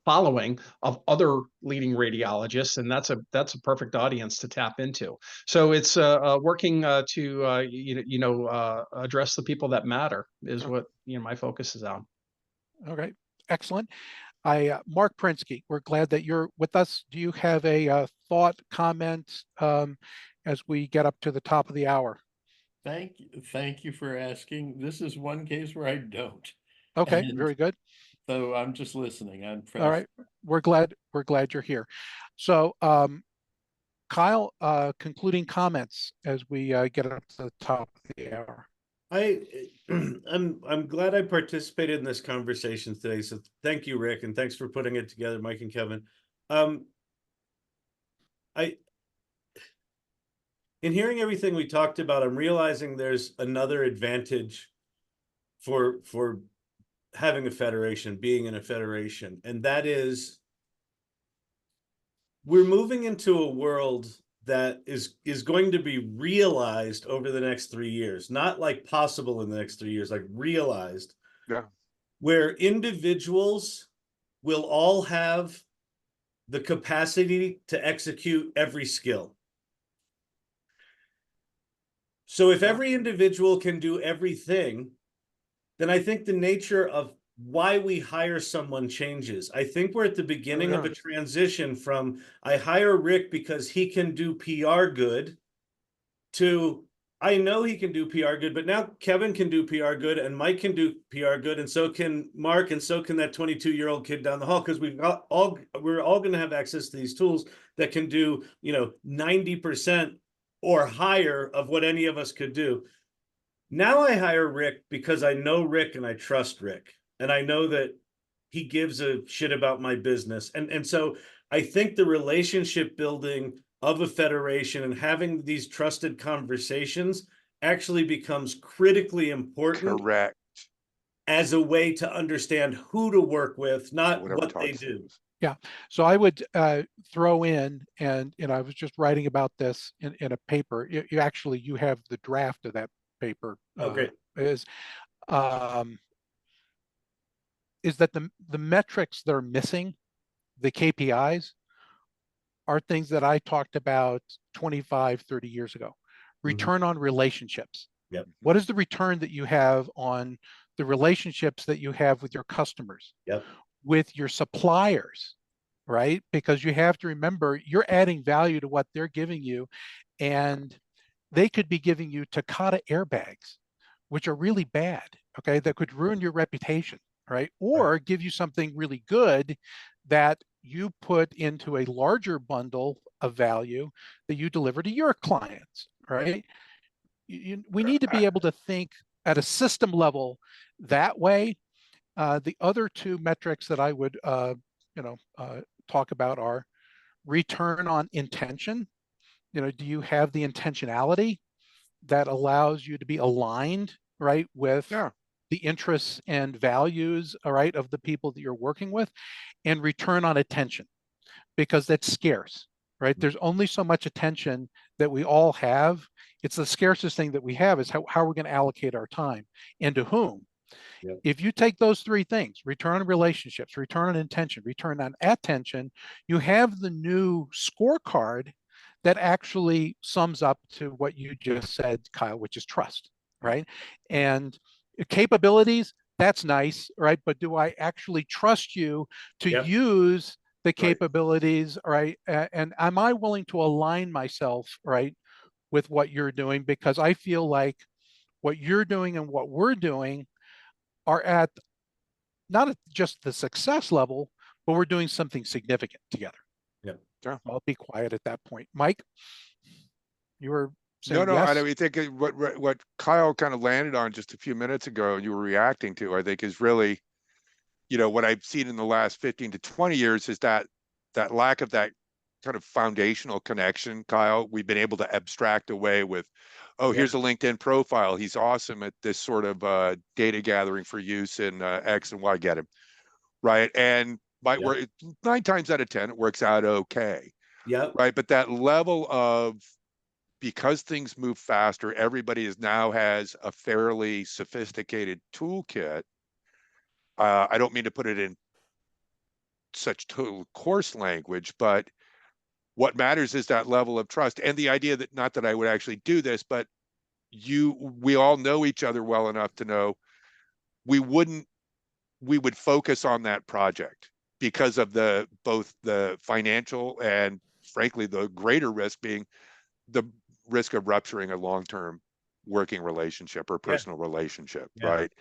following of other leading radiologists, and that's a perfect audience to tap into. So it's working to address the people that matter is what my focus is on. Okay, excellent. Mark Prinsky, we're glad that you're with us. Do you have a thought, comment as we get up to the top of the hour? Thank you for asking. This is one case where I don't. Okay, And very good. so I'm just listening. I'm All right, we're glad you're here. So, Kyle, concluding comments as we get up to the top of the hour. I'm glad I participated in this conversation today. So thank you, Rick, and thanks for putting it together, Mike and Kevin. In hearing everything we talked about, I'm realizing there's another advantage for having a federation, being in a federation, and that is we're moving into a world that is going to be realized over the next 3 years, not like possible in the next 3 years, like realized. Yeah. Where individuals will all have the capacity to execute every skill. So if every individual can do everything, then I think the nature of why we hire someone changes. I think we're at the beginning of a transition from I hire Rick because he can do PR good to I know he can do PR good, but now Kevin can do PR good and Mike can do PR good, and so can Mark, and so can that 22-year-old kid down the hall, because we're all going to have access to these tools that can do 90% or higher of what any of us could do. Now I hire Rick because I know Rick and I trust Rick. And I know that he gives a shit about my business. And so I think the relationship building of a federation and having these trusted conversations actually becomes critically important. Correct. As a way to understand who to work with, not what they do. Yeah. So I would throw in, and I was just writing about this in a paper. You have the draft of that paper. Okay. Is that the metrics that are missing, the KPIs, are things that I talked about 25, 30 years ago. Return on relationships. Yep. What is the return that you have on the relationships that you have with your customers, yep, with your suppliers, right? Because you have to remember you're adding value to what they're giving you. And they could be giving you Takata airbags, which are really bad, okay, that could ruin your reputation, right? Or give you something really good that you put into a larger bundle of value that you deliver to your clients, right? We need to be able to think at a system level that way. The other two metrics that I would, talk about are return on intention. Do you have the intentionality that allows you to be aligned, right, with Yeah. the interests and values, all right, of the people that you're working with, and return on attention, because that's scarce, right? There's only so much attention that we all have. It's the scarcest thing that we have is how we're going to allocate our time and to whom. Yep. If you take those three things, return on relationships, return on intention, return on attention, you have the new scorecard that actually sums up to what you just said, Kyle, which is trust, right? And capabilities, that's nice, right? But do I actually trust you to Yep. use the Right. capabilities, right? And am I willing to align myself, right, with what you're doing? Because I feel like what you're doing and what we're doing are at not at just the success level, but we're doing something significant together. Yep. Yeah. I'll be quiet at that point. Mike, you were No, saying no, I yes? mean, I think what Kyle kind of landed on just a few minutes ago, and you were reacting to, I think is really, what I've seen in the last 15 to 20 years is that lack of that kind of foundational connection, Kyle. We've been able to abstract away with, oh, Yeah. here's a LinkedIn profile. He's awesome at this sort of data gathering for use in X and Y. Get him, right? And might Yeah. work 9 times out of 10, it works out okay, Yep. right? But that level of, because things move faster, everybody now has a fairly sophisticated toolkit. I don't mean to put it in such total coarse language, but what matters is that level of trust and the idea that, not that I would actually do this, but we all know each other well enough to know we would focus on that project because of both the financial and frankly the greater risk being the risk of rupturing a long-term working relationship or personal relationship, right?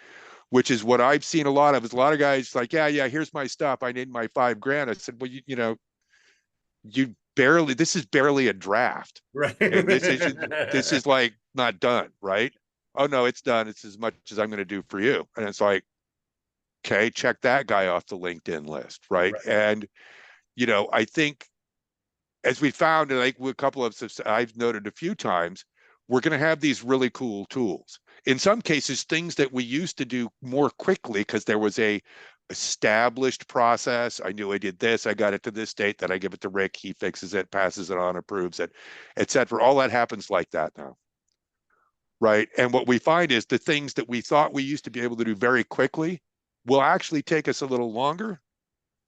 Which is what I've seen a lot of. Is a lot of guys like, yeah, here's my stuff, I need my $5,000. I said, well, this is barely a draft, Right. and this is like not done, right? Oh no, it's done. It's as much as I'm going to do for you. And it's like, okay, check that guy off the LinkedIn list, right? And I think, as we found, like a couple of, I've noted a few times, we're going to have these really cool tools. In some cases, things that we used to do more quickly because there was a established process. I knew I did this, I got it to this date, then I give it to Rick, he fixes it, passes it on, approves it, etc. All that happens like that now, right? And what we find is the things that we thought we used to be able to do very quickly will actually take us a little longer.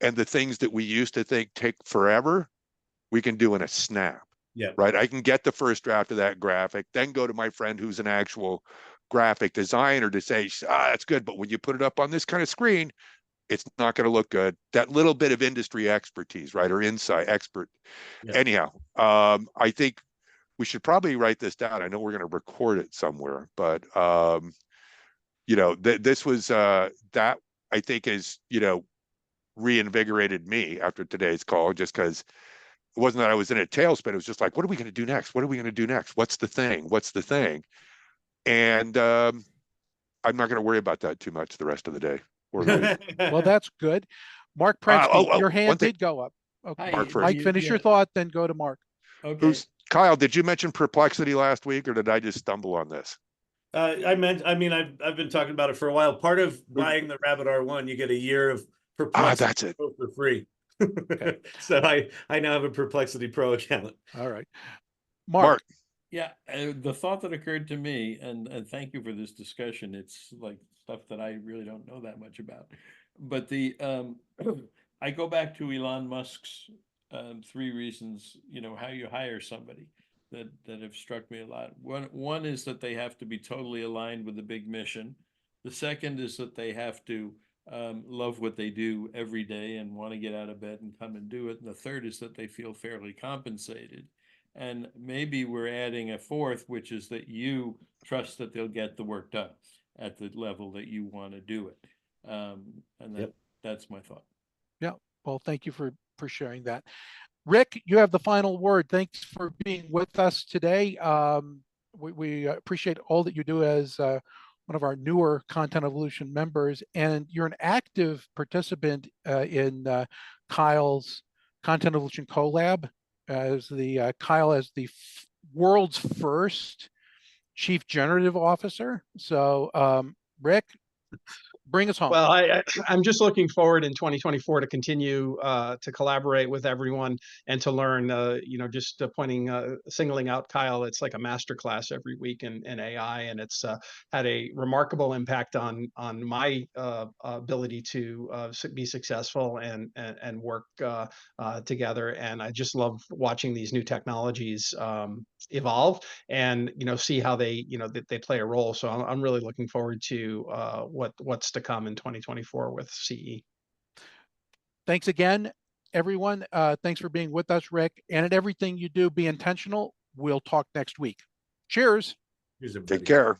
And the things that we used to think take forever, we can do in a snap. Yeah. Right. I can get the first draft of that graphic, then go to my friend who's an actual graphic designer to say, that's good. But when you put it up on this kind of screen, it's not going to look good. That little bit of industry expertise, right? Or insight expert. Yeah. Anyhow, I think we should probably write this down. I know we're going to record it somewhere, but this was that I think is, reinvigorated me after today's call, just because it wasn't that I was in a tailspin. It was just like, what are we going to do next? What are we going to do next? What's the thing? What's the thing? And I'm not going to worry about that too much the rest of the day or the week. Well, that's good. Mark Prensky, your one hand thing. did go up. Okay, Mark first. Mike, finish your thought, then go to Mark. Okay. Kyle, did you mention Perplexity last week, or did I just stumble on this? I've been talking about it for a while. Part of buying the Rabbit R1, you get a year of Perplexity That's it. for free. Okay. So I now have a Perplexity Pro account. All right. Mark. Yeah, the thought that occurred to me, and thank you for this discussion. It's like stuff that I really don't know that much about. But I go back to Elon Musk's 3 reasons, how you hire somebody that have struck me a lot. One is that they have to be totally aligned with the big mission. The second is that they have to love what they do every day and want to get out of bed and come and do it. And the third is that they feel fairly compensated. And maybe we're adding a fourth, which is that you trust that they'll get the work done at the level that you want to do it. And Yep. that's my thought. Yeah. Well, thank you for sharing that. Rick, you have the final word. Thanks for being with us today. We appreciate all that you do as one of our newer Content Evolution members, and you're an active participant in Kyle's Content Evolution Collab as the Kyle as the world's first Chief Generative Officer. So, Rick, bring us home. Well, I'm just looking forward in 2024 to continue to collaborate with everyone and to learn. Just singling out Kyle, it's like a masterclass every week in AI, and it's had a remarkable impact on my ability to be successful and work together. And I just love watching these new technologies evolve and see how they they play a role. So I'm really looking forward to what's to come in 2024 with CE. Thanks again, everyone. Thanks for being with us, Rick. And at everything you do, be intentional. We'll talk next week. Cheers. Here's everybody. Take care.